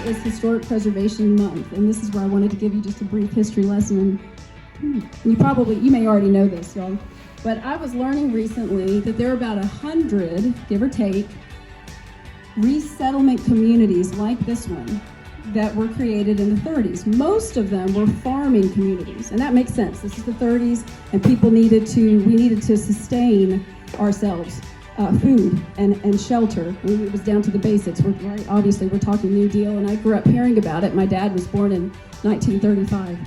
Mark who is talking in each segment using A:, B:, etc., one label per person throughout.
A: is Historic Preservation Month, and this is where I wanted to give you just a brief history lesson. You may already know this, y'all, but I was learning recently that there are about 100, give or take, resettlement communities like this one that were created in the 30s. Most of them were farming communities, and that makes sense. This is the 30s, and we needed to sustain ourselves, food and shelter. It was down to the basics. Obviously, we're talking New Deal, and I grew up hearing about it. My dad was born in 1935.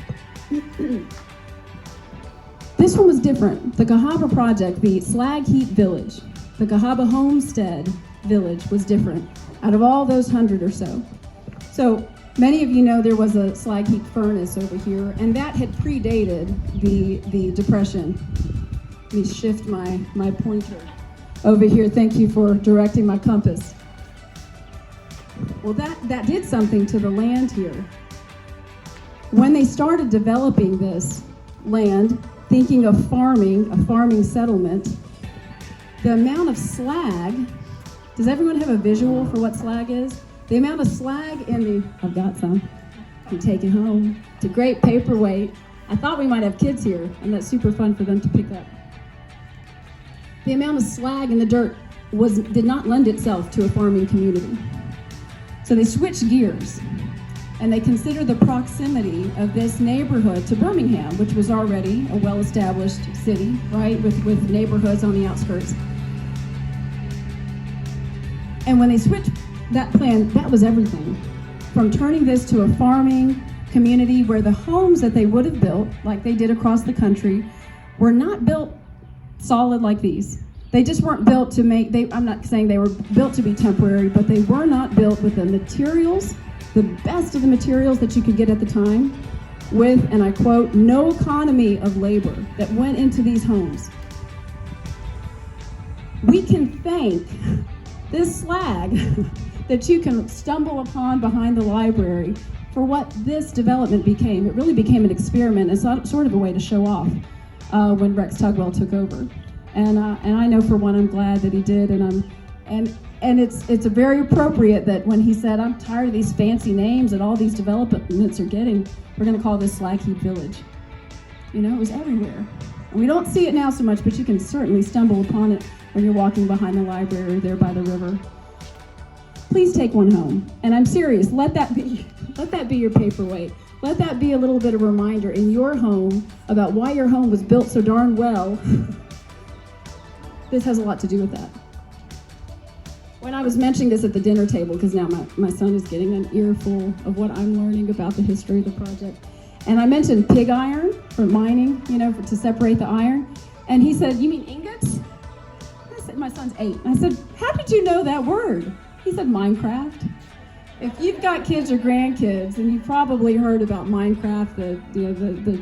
A: This one was different. The Cahaba Project, the Slag Heap Village, the Cahaba Homestead Village was different out of all those 100 or so. So many of you know there was a slag heap furnace over here, and that had predated the Depression. Let me shift my pointer over here. Thank you for directing my compass. Well, that did something to the land here. When they started developing this land, thinking of farming, a farming settlement, the amount of slag, does everyone have a visual for what slag is? The amount of slag I've got some, I'm taking home. It's a great paperweight. I thought we might have kids here, and that's super fun for them to pick up. The amount of slag in the dirt did not lend itself to a farming community. So they switched gears, and they considered the proximity of this neighborhood to Birmingham, which was already a well-established city, right, with neighborhoods on the outskirts. And when they switched that plan, that was everything. From turning this to a farming community where the homes that they would have built, like they did across the country, were not built solid like these. They just weren't built to I'm not saying they were built to be temporary, but they were not built with the materials, the best of the materials that you could get at the time, with, and I quote, no economy of labor that went into these homes. We can thank this slag that you can stumble upon behind the library for what this development became. It really became an experiment. It's sort of a way to show off when Rex Tugwell took over. And I know for one, I'm glad that he did, and it's very appropriate that when he said, I'm tired of these fancy names that all these developments are getting, we're gonna call this Slag Heap Village. You know, it was everywhere. And we don't see it now so much, but you can certainly stumble upon it when you're walking behind the library or there by the river. Please take one home. And I'm serious, let that be your paperweight. Let that be a little bit of a reminder in your home about why your home was built so darn well. This has a lot to do with that. When I was mentioning this at the dinner table, because now my son is getting an earful of what I'm learning about the history of the project, and I mentioned pig iron for mining, to separate the iron, and he said, you mean ingots? I said, my son's 8. I said, how did you know that word? He said, Minecraft. If you've got kids or grandkids, and you've probably heard about Minecraft,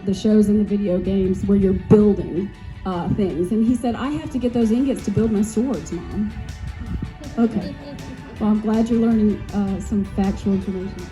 A: the shows and the video games where you're building things, and he said, I have to get those ingots to build my swords, Mom. Okay, well, I'm glad you're learning some factual information.